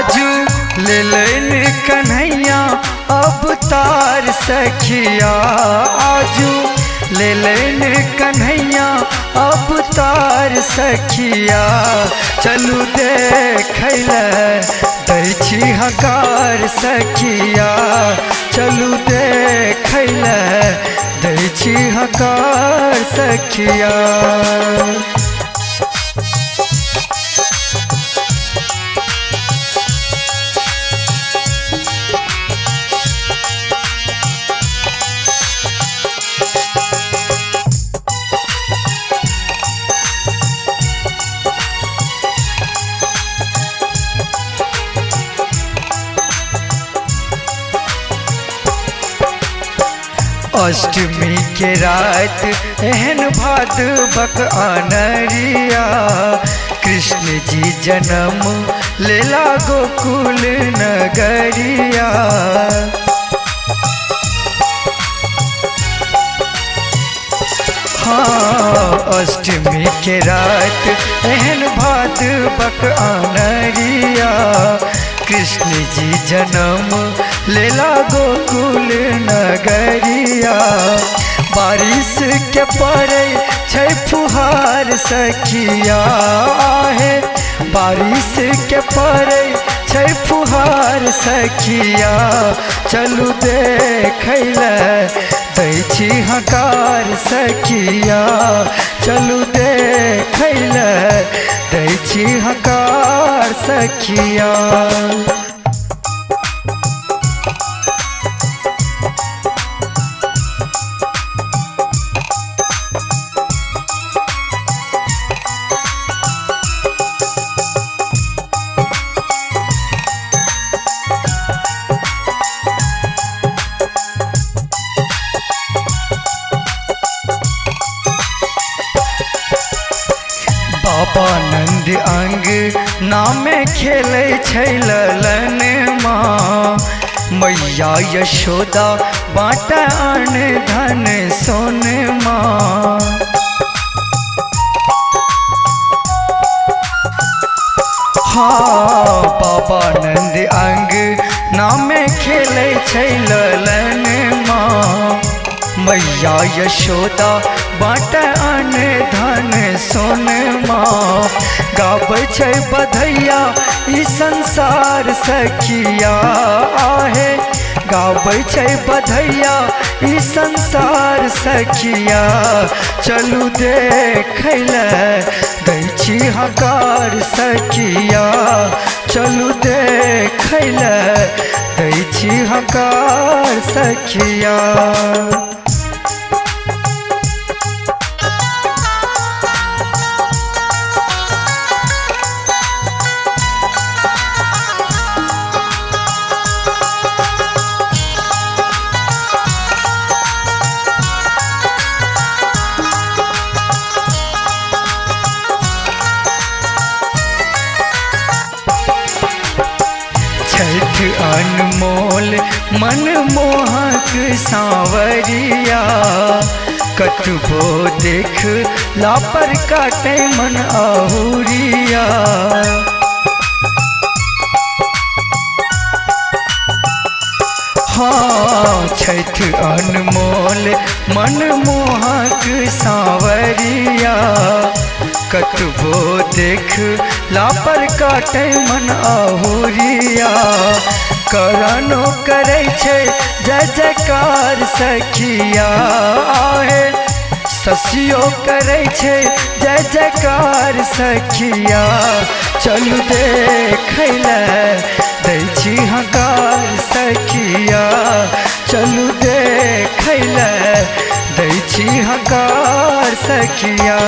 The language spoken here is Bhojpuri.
आजू ले लेन कन्हैया अवतार सखिया, आजू ले लेन कन्हैया अवतार सखिया। चलू देखैल दै छी हकार सखिया, चलू देखैल दै छी हकार सखिया। अष्टमी के रात एहन भादवक आनरिया, कृष्ण जी जन्म लेला गोकुल नगरिया। हाँ अष्टमी के रात एहन भादवक आनरिया, कृष्ण जी जन्म लेला गोकुल नगरिया। बारिश के पड़े छै फुहार सखिया है, बारिश के पड़े छै फुहार सखिया। चलू देखैल दै छी हकार सखिया, चलू देखैल दै छी हकार सखिया। बाबा नंद अंग नामे खेले छै ललन माँ, मैया यशोदा बाँटा अन्न धन सोन माँ। हाँ बाबा नंद अंग नामे खेले छै ललन माँ, मैया यशोदा बाँटा अन्न धन सोन माँ। गाबै छै बधैया ई संसार सखिया आहे, गाबै छै बधैया ई संसार सखिया। चलू देखैल दै छी हकार सखिया, चलू देखैल दै छी हकार सखिया। छठ अनमोल मनमोहक सांवरिया, कतबो देख लापर काटे मन आहुरिया। हाँ छठ अनमोल मनमोहक सांवरिया, कतबो देख लापर काटे मन आहुरिया। करनो करे छे जय जयकार सखिया आहे, ससियो करे छे जय जयकार सखिया। चलू देखैल दै छी हकार सखिया, चलू देखैल दै छी हकार सखिया।